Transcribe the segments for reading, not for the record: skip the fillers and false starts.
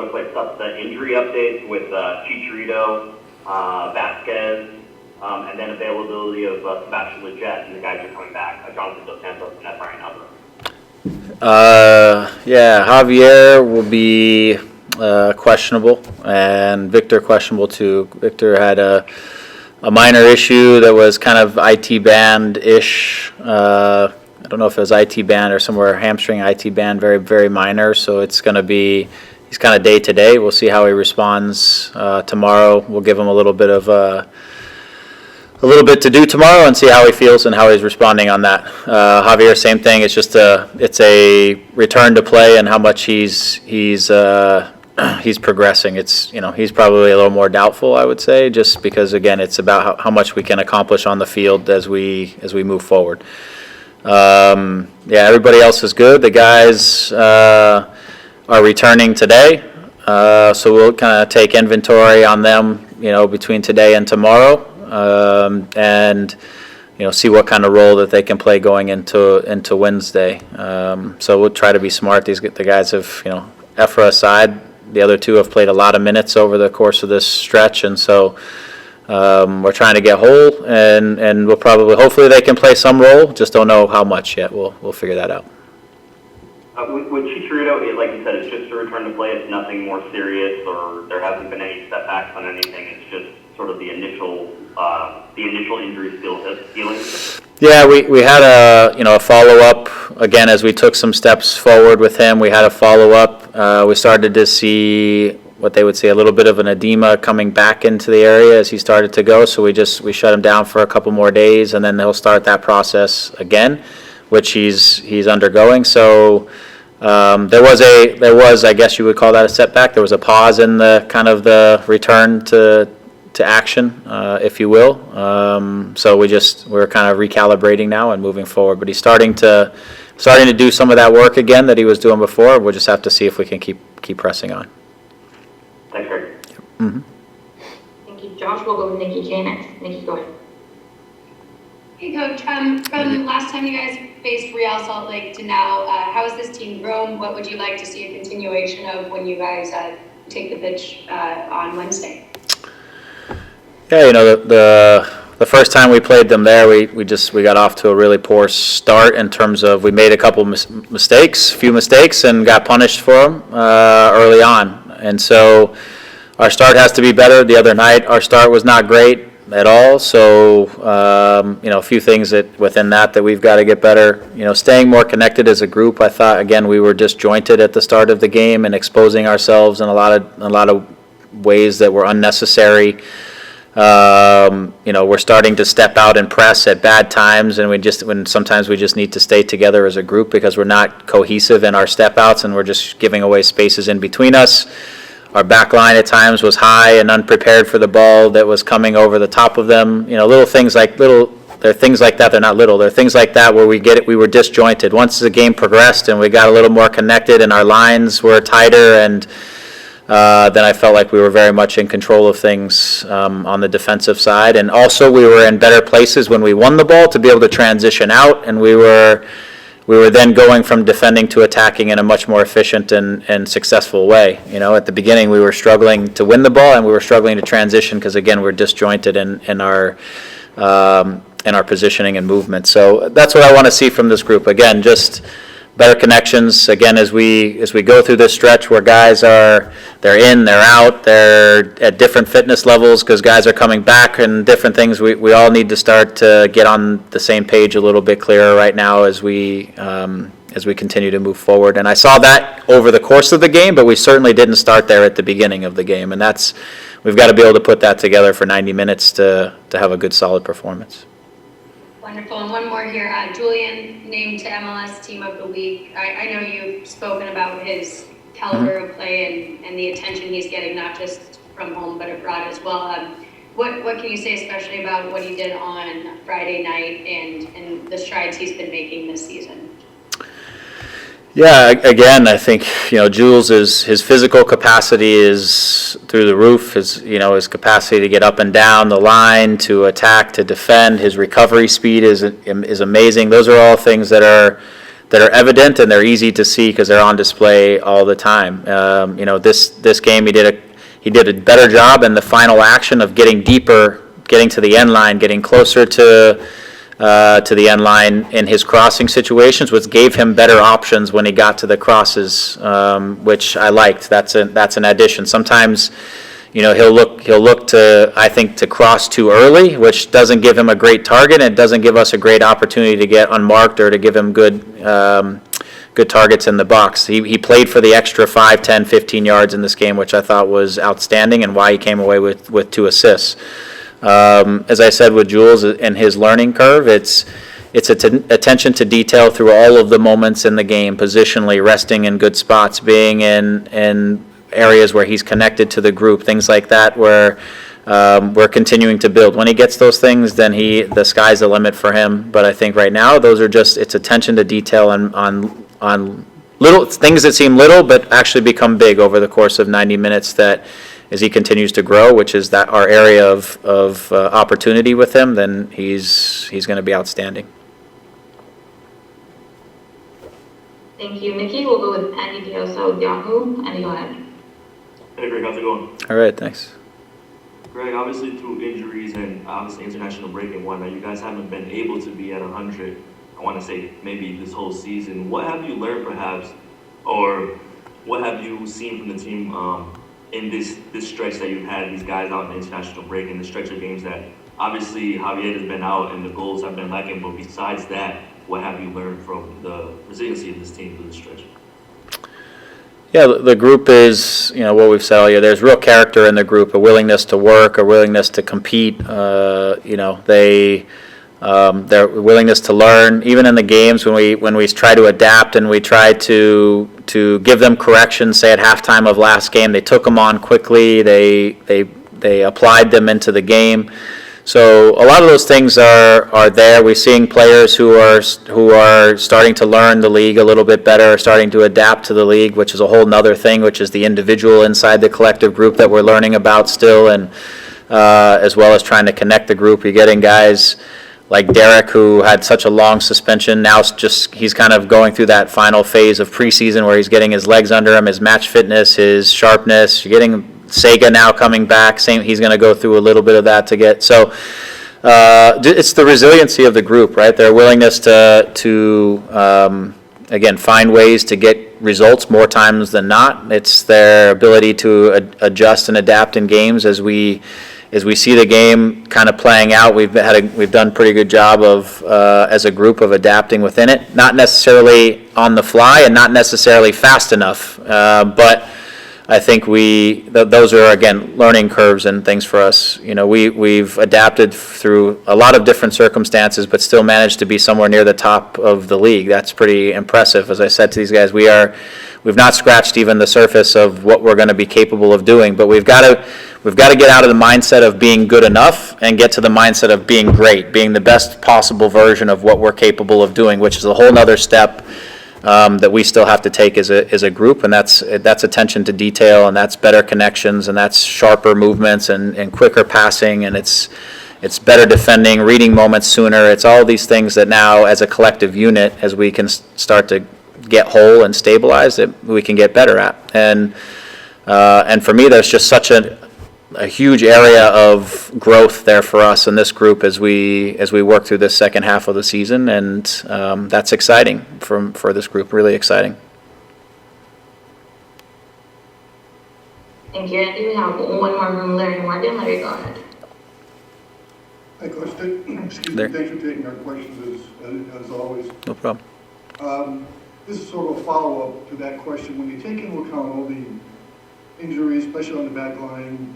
real quick stuff. The injury updates with Chicharito, Vasquez, and then availability of Sebastian Lletget and the guys who are coming back. Jonathan Dos Santos and Efrain Alvarez. Javier will be questionable, and Victor questionable too. Victor had a minor issue that was kind of IT band-ish. I don't know if it was IT band or somewhere hamstring IT band, very, very minor. So it's going to be, he's kind of day to day. We'll see how he responds tomorrow. We'll give him a little bit to do tomorrow and see how he feels and how he's responding on that. Javier, same thing. It's just it's a return to play and how much he's progressing. It's, he's probably a little more doubtful, I would say, just because again it's about how much we can accomplish on the field as we move forward. Everybody else is good. The guys are returning today, so we'll kind of take inventory on them, between today and tomorrow. And see what kind of role that they can play going into Wednesday. So we'll try to be smart. The guys have, Efra aside, the other two have played a lot of minutes over the course of this stretch, and so we're trying to get whole, and we'll hopefully they can play some role. Just don't know how much yet. We'll figure that out. With Chicharito, like you said, it's just a return to play. It's nothing more serious, or there hasn't been any setbacks on anything. It's just sort of the initial injury still healing. Yeah, we had a follow-up again as we took some steps forward with him. We had a follow-up. We started to see what they would say a little bit of an edema coming back into the area as he started to go. So we shut him down for a couple more days, and then he'll start that process again, which he's undergoing. So there was I guess you would call that a setback. There was a pause in the kind of the return to action, if you will. So we're kind of recalibrating now and moving forward. But he's starting to do some of that work again that he was doing before. We'll just have to see if we can keep pressing on. Thanks, Greg. Mm-hmm. Thank you, Josh. We'll go with Nikki K next. Nikki, go ahead. Hey, Coach. From last time you guys faced Real Salt Lake to now, how has this team grown? What would you like to see a continuation of when you guys take the pitch on Wednesday? Yeah, the first time we played them there, we got off to a really poor start in terms of we made a couple few mistakes, and got punished for them early on. And so our start has to be better. The other night, our start was not great at all. So, a few things within that we've got to get better. Staying more connected as a group. I thought, again, we were disjointed at the start of the game and exposing ourselves in a lot of ways that were unnecessary. We're starting to step out and press at bad times, and sometimes we just need to stay together as a group because we're not cohesive in our step outs, and we're just giving away spaces in between us. Our back line at times was high and unprepared for the ball that was coming over the top of them. They're things like that. They're not little. They're things like that where we were disjointed. Once the game progressed and we got a little more connected and our lines were tighter, and then I felt like we were very much in control of things on the defensive side. And also we were in better places when we won the ball to be able to transition out, and we were then going from defending to attacking in a much more efficient and successful way. At the beginning we were struggling to win the ball, and we were struggling to transition because, again, we're disjointed in our positioning and movement. So that's what I want to see from this group. Again, just better connections. Again, as we go through this stretch where guys they're in, they're out, they're at different fitness levels because guys are coming back and different things. We all need to start to get on the same page a little bit clearer right now as we continue to move forward. And I saw that over the course of the game, but we certainly didn't start there at the beginning of the game. And we've got to be able to put that together for 90 minutes to have a good, solid performance. Wonderful. And one more here. Julian named to MLS Team of the Week. I know you've spoken about his caliber of play and the attention he's getting, not just from home but abroad as well. What can you say especially about what he did on Friday night and the strides he's been making this season? Yeah, again, I think, Jules, his physical capacity is through the roof. His capacity to get up and down the line, to attack, to defend. His recovery speed is amazing. Those are all things that that are evident, and they're easy to see because they're on display all the time. This game he did a better job in the final action of getting deeper, getting to the end line, getting closer to the end line in his crossing situations, which gave him better options when he got to the crosses, which I liked. That's an addition. Sometimes, he'll look to, I think, to cross too early, which doesn't give him a great target, and it doesn't give us a great opportunity to get unmarked or to give him good targets in the box. He played for the extra 5, 10, 15 yards in this game, which I thought was outstanding, and why he came away with 2 assists. As I said with Jules and his learning curve, it's attention to detail through all of the moments in the game, positionally, resting in good spots, being in areas where he's connected to the group, things like that, where we're continuing to build. When he gets those things, then the sky's the limit for him. But I think right now, those are it's attention to detail on little things that seem little, but actually become big over the course of 90 minutes that, as he continues to grow, which is that our area of opportunity with him, then he's going to be outstanding. Thank you, Nikki. We'll go with Andy Diosa with Yahoo. Andy, go ahead. Hey, Greg, how's it going? All right, thanks. Greg, obviously through injuries and obviously international break and whatnot, you guys haven't been able to be at 100, I want to say maybe this whole season. What have you learned perhaps, or what have you seen from the team in this stretch that you've had these guys out in the international break and the stretch of games that obviously Javier has been out and the goals have been lacking, but besides that, what have you learned from the resiliency of this team through the stretch? Yeah, the group is, what we've said all year. There's real character in the group, a willingness to work, a willingness to compete. Their willingness to learn, even in the games when we try to adapt and we try to give them corrections. Say at halftime of last game, they took them on quickly. They applied them into the game. So a lot of those things are there. We're seeing players who are starting to learn the league a little bit better, starting to adapt to the league, which is a whole nother thing, which is the individual inside the collective group that we're learning about still, and as well as trying to connect the group. You're getting guys like Derek, who had such a long suspension. Now he's kind of going through that final phase of preseason where he's getting his legs under him, his match fitness, his sharpness. You're getting Sega now coming back. He's going to go through a little bit of that to get. So it's the resiliency of the group, right? Their willingness to again, find ways to get results more times than not. It's their ability to adjust and adapt in games as we see the game kind of playing out. We've done a pretty good job of as a group of adapting within it. Not necessarily on the fly and not necessarily fast enough, but I think those are, again, learning curves and things for us. We've adapted through a lot of different circumstances, but still managed to be somewhere near the top of the league. That's pretty impressive. As I said to these guys, we've not scratched even the surface of what we're going to be capable of doing, but we've got to get out of the mindset of being good enough and get to the mindset of being great, being the best possible version of what we're capable of doing, which is a whole nother step that we still have to take as a group, and that's attention to detail, and that's better connections, and that's sharper movements and quicker passing, and it's better defending, reading moments sooner. It's all these things that now, as a collective unit, as we can start to get whole and stabilize, that we can get better at. And for me, there's just such a huge area of growth there for us in this group as we work through this second half of the season, and that's exciting for this group, really exciting. Thank you, Andy. We have one more from Larry Morgan. Larry, go ahead. Hi, Coach. Excuse me. Thanks for taking our questions as always. No problem. This is sort of a follow-up to that question. When you take into account all the injuries, especially on the back line,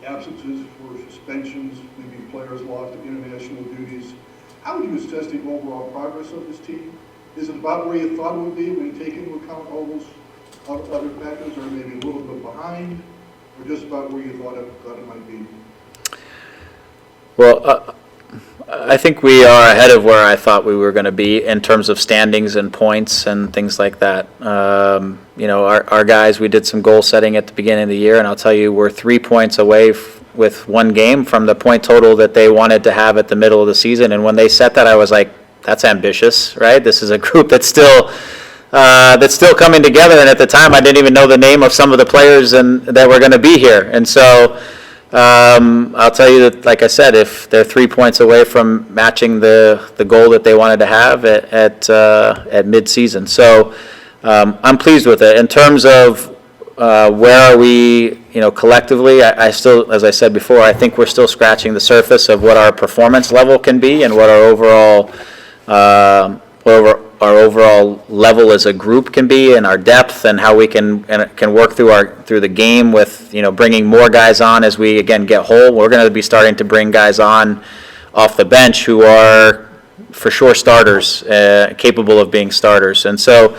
absences for suspensions, maybe players lost to international duties, how would you assess the overall progress of this team? Is it about where you thought it would be when you take into account all those other factors, or maybe a little bit behind, or just about where you thought it might be? Well, I think we are ahead of where I thought we were going to be in terms of standings and points and things like that. Our guys, we did some goal setting at the beginning of the year, and I'll tell you, we're 3 points away with one game from the point total that they wanted to have at the middle of the season. And when they set that, I was like, that's ambitious, right? This is a group that's still coming together, and at the time I didn't even know the name of some of the players that were going to be here. And so I'll tell you that, like I said, if they're 3 points away from matching the goal that they wanted to have at mid-season. So I'm pleased with it. In terms of where are we, collectively, I still, as I said before, I think we're still scratching the surface of what our performance level can be and what our overall level as a group can be, and our depth, and how we can work through the game with bringing more guys on as we again get whole. We're going to be starting to bring guys on off the bench who are for sure starters, capable of being starters, and so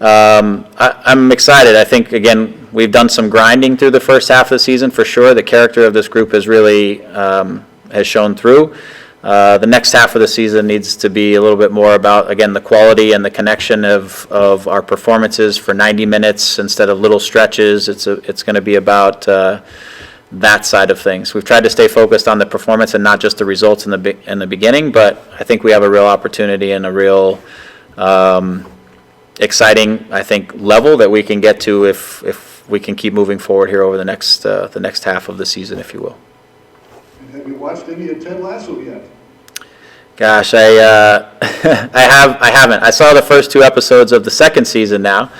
I'm excited. I think again we've done some grinding through the first half of the season for sure. The character of this group has really has shown through. The next half of the season needs to be a little bit more about, again, the quality and the connection of our performances for 90 minutes instead of little stretches. It's going to be about that side of things. We've tried to stay focused on the performance and not just the results in the beginning, but I think we have a real opportunity and a real exciting, I think, level that we can get to if we can keep moving forward here over the next half of the season, if you will. Have you watched any of Ted Lasso yet? Gosh, I haven't. I saw the first 2 episodes of the second season now,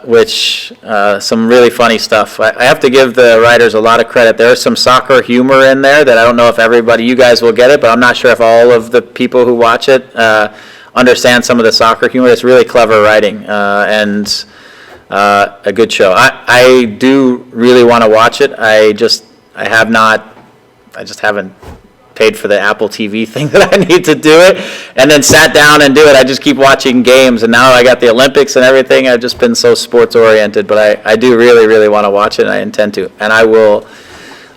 which some really funny stuff. I have to give the writers a lot of credit. There is some soccer humor in there that I don't know if you guys will get it, but I'm not sure if all of the people who watch it understand some of the soccer humor. It's really clever writing and a good show. I do really want to watch it. I just haven't paid for the Apple TV thing that I need to do it, and then sat down and do it. I just keep watching games, and now I got the Olympics and everything. I've just been so sports oriented, but I do really, really want to watch it, and I intend to. And I'll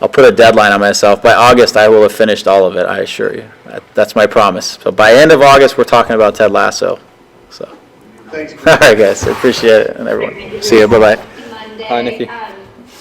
put a deadline on myself. By August, I will have finished all of it, I assure you. That's my promise. So by end of August, we're talking about Ted Lasso. So. Thanks. All right, guys. I appreciate it, and everyone. See you. Bye-bye. Monday. Hi, Nikki.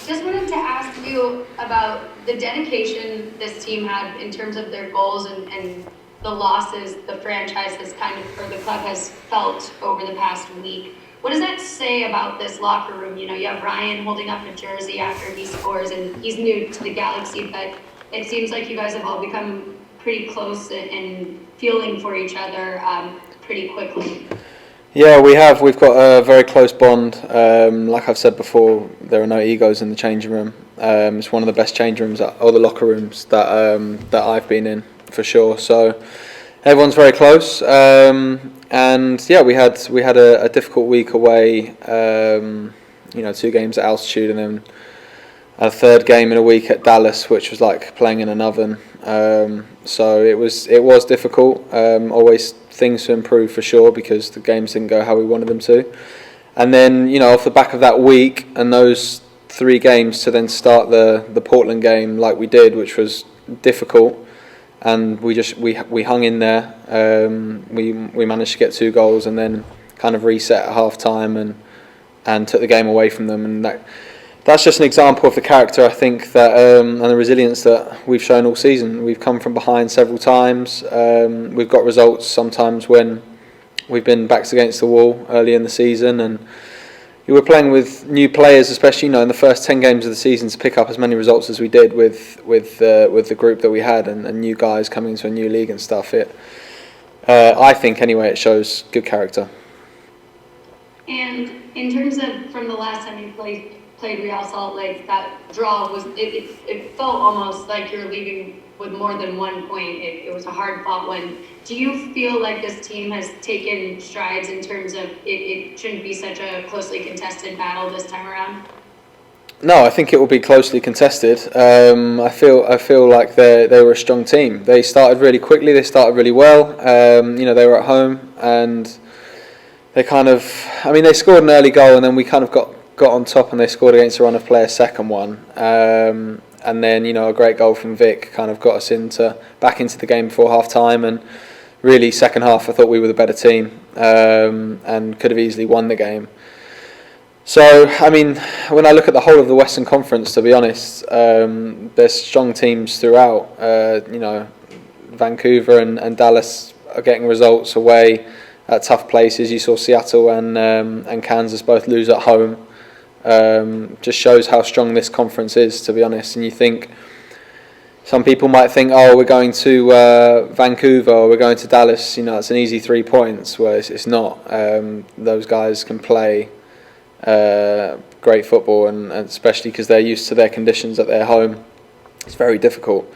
Just wanted to ask you about the dedication this team had in terms of their goals and the losses the franchise has or the club has felt over the past week. What does that say about this locker room? You have Ryan holding up a jersey after he scores, and he's new to the Galaxy, but it seems like you guys have all become pretty close and feeling for each other pretty quickly. Yeah, we've got a very close bond. Like I've said before, there are no egos in the changing room. It's one of the best change rooms or the locker rooms that I've been in for sure. So everyone's very close. And yeah, we had a difficult week away. 2 games at altitude, and then a 3rd game in a week at Dallas, which was like playing in an oven. So it was difficult. Always things to improve for sure, because the games didn't go how we wanted them to. And then off the back of that week and those 3 games to then start the Portland game like we did, which was difficult, and we hung in there. We managed to get 2 goals and then kind of reset at half time and took the game away from them, and that's just an example of the character, I think, that and the resilience that we've shown all season. We've come from behind several times. We've got results sometimes when we've been backs against the wall early in the season, and we were playing with new players, especially in the first 10 games of the season, to pick up as many results as we did with the group that we had, and new guys coming into a new league and stuff. I think anyway, it shows good character. And in terms of from the last time you played Real Salt Lake, that draw it felt almost like you're leaving with more than 1 point. It was a hard fought one. Do you feel like this team has taken strides in terms of it shouldn't be such a closely contested battle this time around? No, I think it will be closely contested. I feel like they were a strong team. They started really quickly. They started really well. They were at home, and they they scored an early goal, and then we kind of got on top, and they scored against a run of play a second one. And then a great goal from Vic kind of got us back into the game before half time, and really second half I thought we were the better team, and could have easily won the game. So, when I look at the whole of the Western Conference, to be honest, there's strong teams throughout. Vancouver and Dallas are getting results away at tough places. You saw Seattle and Kansas both lose at home. Just shows how strong this conference is, to be honest. And you think, some people might think, oh, we're going to Vancouver or we're going to Dallas, it's an easy 3 points. Well, it's not. Those guys can play great football, and especially because they're used to their conditions at their home. It's very difficult.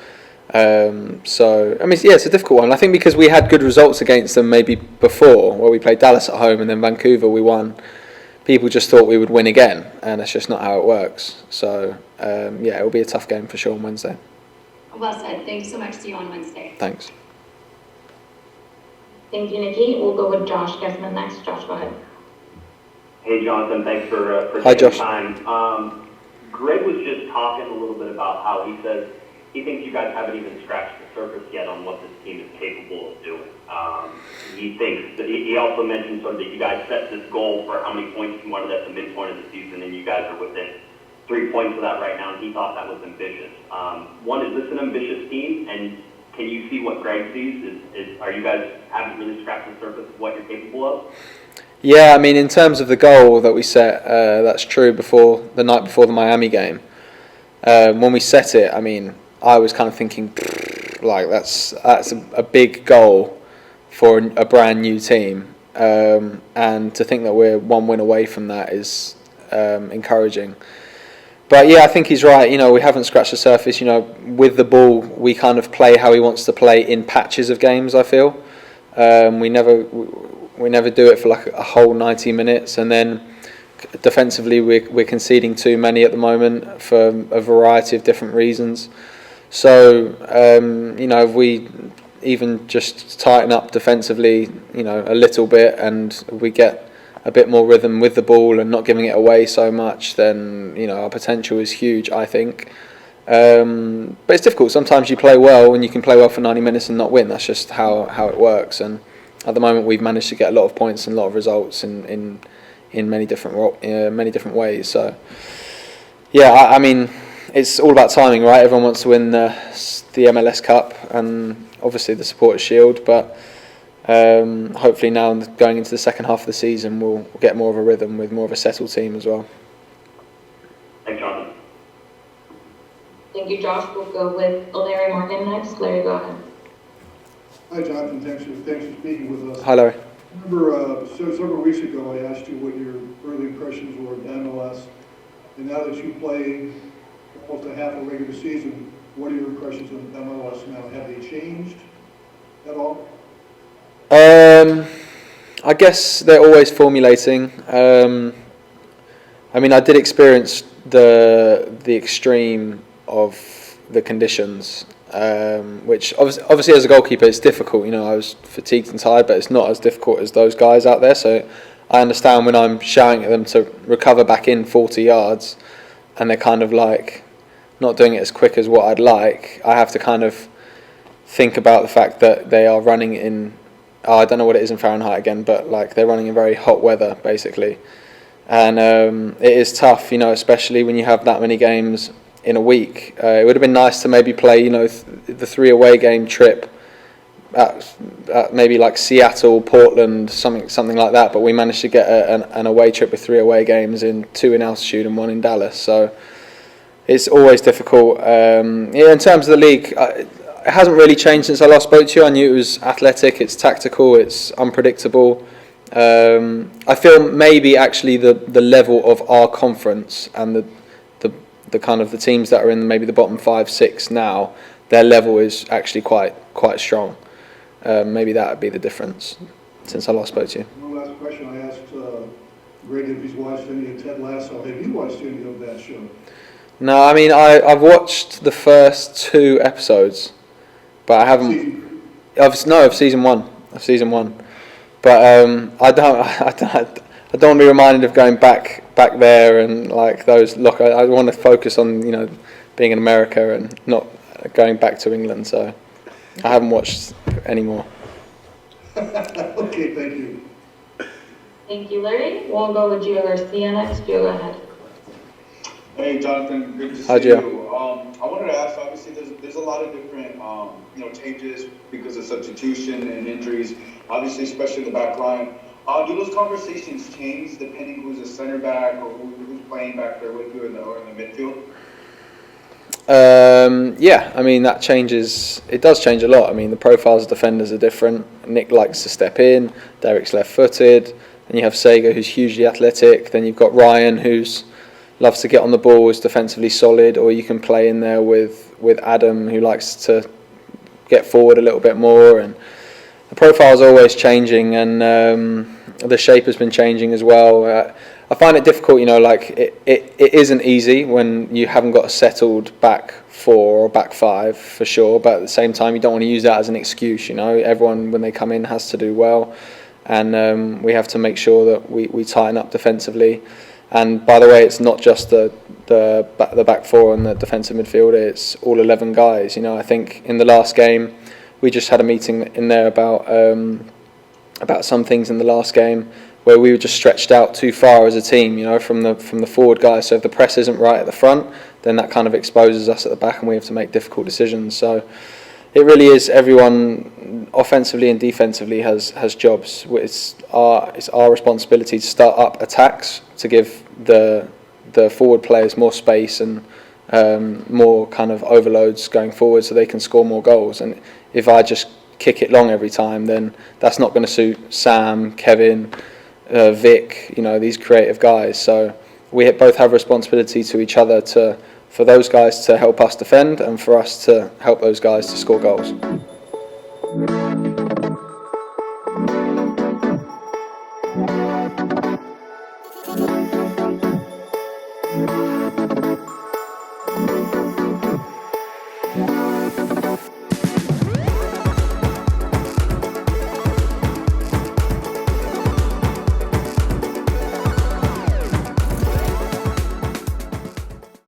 So, I mean, yeah, it's a difficult one. I think because we had good results against them maybe before, where we played Dallas at home and then Vancouver we won, people just thought we would win again, and that's just not how it works. So, yeah, it will be a tough game for sure on Wednesday. Well said. Thanks so much. See you on Wednesday. Thanks. Thank you, Nikki. We'll go with Josh Gessman next. Josh, go ahead. Hey, Jonathan, thanks for Hi, taking Josh. the time. Greg was just talking a little bit about how he says he thinks you guys haven't even scratched the surface yet on what this team is capable of doing. He thinks that he also mentioned sort of that you guys set this goal for how many points you wanted at the midpoint of the season, and you guys are within 3 points of that right now, and he thought that was ambitious. One, is this an ambitious team, and can you see what Greg sees? Are you guys haven't really scratched the surface of what you're capable of? Yeah, I mean, in terms of the goal that we set, that's true. The night before the Miami game, when we set it, I mean, I was kind of thinking, like that's a big goal for a brand new team, and to think that we're one win away from that is encouraging. But yeah, I think he's right. We haven't scratched the surface. With the ball, we kind of play how he wants to play in patches of games. I feel we never do it for like a whole 90 minutes, and then defensively we're conceding too many at the moment for a variety of different reasons. So if we even just tighten up defensively, a little bit, and we get a bit more rhythm with the ball and not giving it away so much, then our potential is huge, I think. But it's difficult. Sometimes you play well and you can play well for 90 minutes and not win. That's just how it works. And at the moment, we've managed to get a lot of points and a lot of results in many different ways. So yeah, I mean, it's all about timing, right? Everyone wants to win the MLS Cup and obviously the Supporters' Shield, but hopefully now going into the second half of the season we'll get more of a rhythm with more of a settled team as well. Thanks, Jonathan. Thank you, Josh. We'll go with Larry Morgan next. Larry, go ahead. Hi, Jonathan. Thanks for speaking with us. Hi, Larry. I remember several weeks ago I asked you what your early impressions were of MLS, and now that you play almost a half a regular season, what are your impressions of MLS now? Have they changed at all? I guess they're always formulating. I mean, I did experience the extreme of the conditions, which obviously as a goalkeeper it's difficult. I was fatigued and tired, but it's not as difficult as those guys out there. So I understand when I'm shouting at them to recover back in 40 yards, and they're kind of like not doing it as quick as what I'd like. I have to kind of think about the fact that they are running in, I don't know what it is in Fahrenheit again, but like they're running in very hot weather basically, and it is tough, especially when you have that many games in a week. It would have been nice to maybe play, the 3 away game trip at maybe like Seattle, Portland, something like that. But we managed to get an away trip with 3 away games, 2 in altitude and 1 in Dallas. So it's always difficult. In terms of the league, it hasn't really changed since I last spoke to you. I knew it was athletic, it's tactical, it's unpredictable. I feel maybe actually the level of our conference and the kind of the teams that are in maybe the bottom 5, 6 now, their level is actually quite strong. Maybe that would be the difference since I last spoke to you. One last question. I asked Greg if he's watched any of Ted Lasso. Have you watched any of that show? No, I mean I've watched the first 2 episodes, but I haven't. Of season 1. Of season 1, but I don't want to be reminded of going back there and like those. Look, I want to focus on being in America and not going back to England. So I haven't watched any more. Okay, thank you. Thank you, Larry. We'll go with Gio Garcia next. Gio, go ahead. Hey, Jonathan, good to Hi, see Gio. you. I wanted to ask, obviously, there's a lot of different, changes because of substitution and injuries, obviously, especially in the back line. Do those conversations change depending who's a center back or who's playing back there with you or in the midfield? Yeah, I mean, that changes. It does change a lot. I mean, the profiles of defenders are different. Nick likes to step in. Derek's left-footed. And you have Sega, who's hugely athletic. Then you've got Ryan, who's loves to get on the ball, is defensively solid. Or you can play in there with Adam, who likes to get forward a little bit more. And the profile's always changing, and the shape has been changing as well. I find it difficult, it isn't easy when you haven't got a settled back four or back five for sure, but at the same time you don't want to use that as an excuse. Everyone when they come in has to do well, and we have to make sure that we tighten up defensively. And by the way, it's not just the back four and the defensive midfield, it's all 11 guys. I think in the last game we just had a meeting in there about some things in the last game where we were just stretched out too far as a team, from the forward guys. So if the press isn't right at the front, then that kind of exposes us at the back, and we have to make difficult decisions. So it really is, everyone offensively and defensively has jobs. It's our responsibility to start up attacks to give the forward players more space and more kind of overloads going forward so they can score more goals. And if I just kick it long every time, then that's not going to suit Sam, Kevin, Vic, these creative guys. So we both have responsibility to each other for those guys to help us defend and for us to help those guys to score goals.